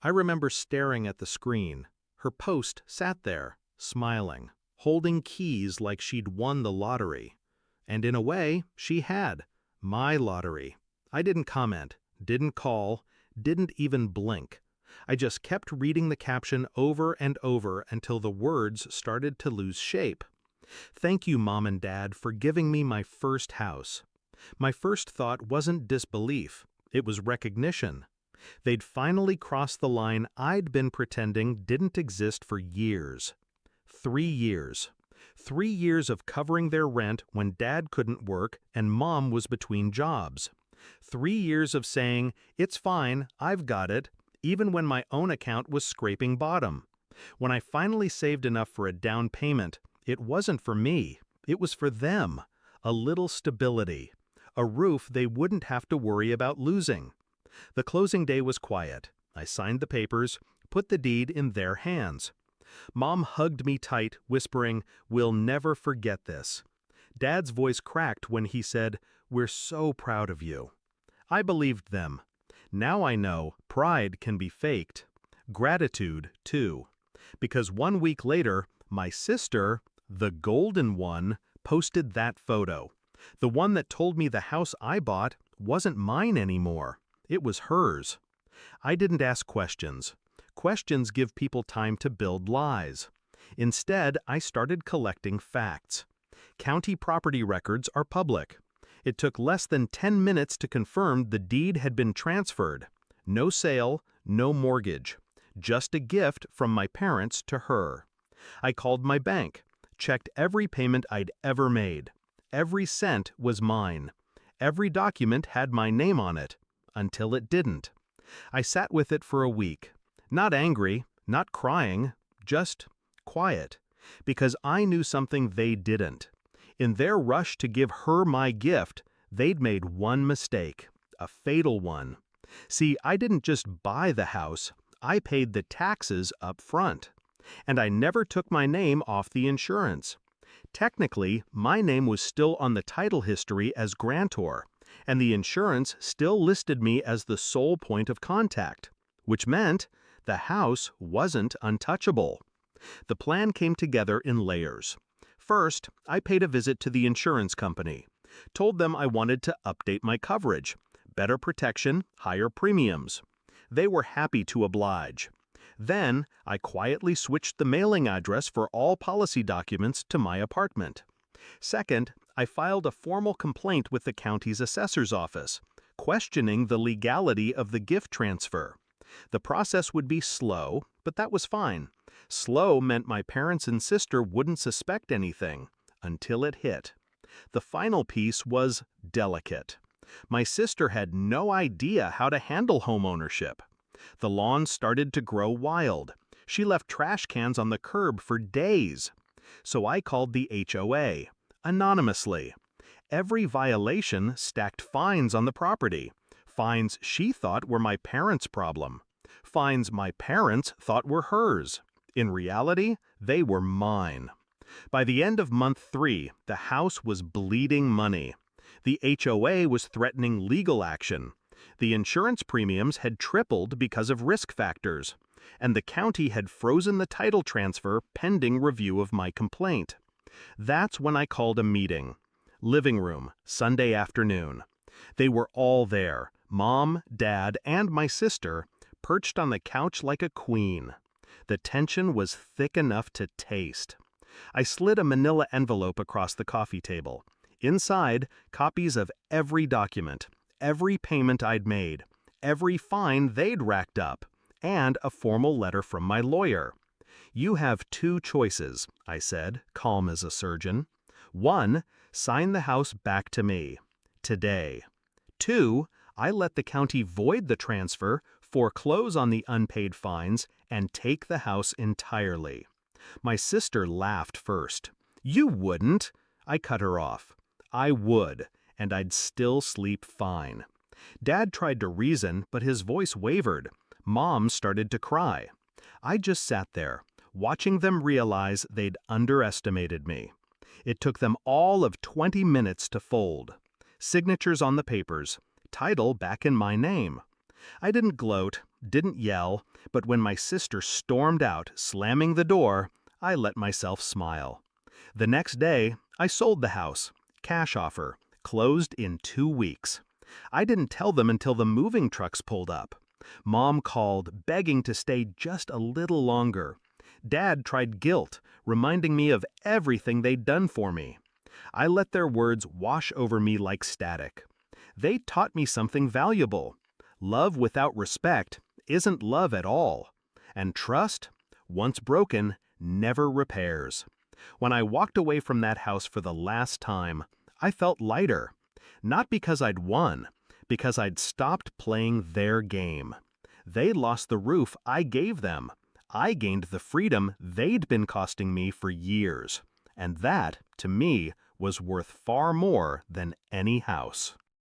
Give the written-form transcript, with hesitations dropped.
I remember staring at the screen. Her post sat there, smiling, holding keys like she'd won the lottery. And in a way, she had. My lottery. I didn't comment, didn't call, didn't even blink. I just kept reading the caption over and over until the words started to lose shape. Thank you, Mom and Dad, for giving me my first house. My first thought wasn't disbelief, it was recognition. They'd finally crossed the line I'd been pretending didn't exist for years. 3 years. 3 years of covering their rent when Dad couldn't work and Mom was between jobs. 3 years of saying, "It's fine, I've got it," even when my own account was scraping bottom. When I finally saved enough for a down payment, it wasn't for me, it was for them. A little stability. A roof they wouldn't have to worry about losing. The closing day was quiet. I signed the papers, put the deed in their hands. Mom hugged me tight, whispering, "We'll never forget this." Dad's voice cracked when he said, "We're so proud of you." I believed them. Now I know pride can be faked. Gratitude, too. Because 1 week later, my sister, the golden one, posted that photo. The one that told me the house I bought wasn't mine anymore. It was hers. I didn't ask questions. Questions give people time to build lies. Instead, I started collecting facts. County property records are public. It took less than 10 minutes to confirm the deed had been transferred. No sale, no mortgage. Just a gift from my parents to her. I called my bank, checked every payment I'd ever made. Every cent was mine. Every document had my name on it. Until it didn't. I sat with it for a week. Not angry, not crying, just quiet. Because I knew something they didn't. In their rush to give her my gift, they'd made one mistake. A fatal one. See, I didn't just buy the house, I paid the taxes up front. And I never took my name off the insurance. Technically, my name was still on the title history as grantor, and the insurance still listed me as the sole point of contact, which meant the house wasn't untouchable. The plan came together in layers. First, I paid a visit to the insurance company, told them I wanted to update my coverage, better protection, higher premiums. They were happy to oblige. Then, I quietly switched the mailing address for all policy documents to my apartment. Second, I filed a formal complaint with the county's assessor's office, questioning the legality of the gift transfer. The process would be slow, but that was fine. Slow meant my parents and sister wouldn't suspect anything, until it hit. The final piece was delicate. My sister had no idea how to handle homeownership. The lawn started to grow wild. She left trash cans on the curb for days. So I called the HOA, anonymously. Every violation stacked fines on the property. Fines she thought were my parents' problem. Fines my parents thought were hers. In reality, they were mine. By the end of month 3, the house was bleeding money. The HOA was threatening legal action. The insurance premiums had tripled because of risk factors, and the county had frozen the title transfer pending review of my complaint. That's when I called a meeting. Living room, Sunday afternoon. They were all there, Mom, Dad, and my sister, perched on the couch like a queen. The tension was thick enough to taste. I slid a manila envelope across the coffee table. Inside, copies of every document, every payment I'd made, every fine they'd racked up, and a formal letter from my lawyer. "You have 2 choices," I said, calm as a surgeon. 1, sign the house back to me. Today. 2, I let the county void the transfer, foreclose on the unpaid fines, and take the house entirely. My sister laughed first. "You wouldn't!" I cut her off. I would, and I'd still sleep fine. Dad tried to reason, but his voice wavered. Mom started to cry. I just sat there, watching them realize they'd underestimated me. It took them all of 20 minutes to fold. Signatures on the papers, title back in my name. I didn't gloat, didn't yell, but when my sister stormed out, slamming the door, I let myself smile. The next day, I sold the house. Cash offer. Closed in 2 weeks. I didn't tell them until the moving trucks pulled up. Mom called, begging to stay just a little longer. Dad tried guilt, reminding me of everything they'd done for me. I let their words wash over me like static. They taught me something valuable. Love without respect isn't love at all. And trust, once broken, never repairs. When I walked away from that house for the last time, I felt lighter. Not because I'd won, because I'd stopped playing their game. They lost the roof I gave them. I gained the freedom they'd been costing me for years. And that, to me, was worth far more than any house.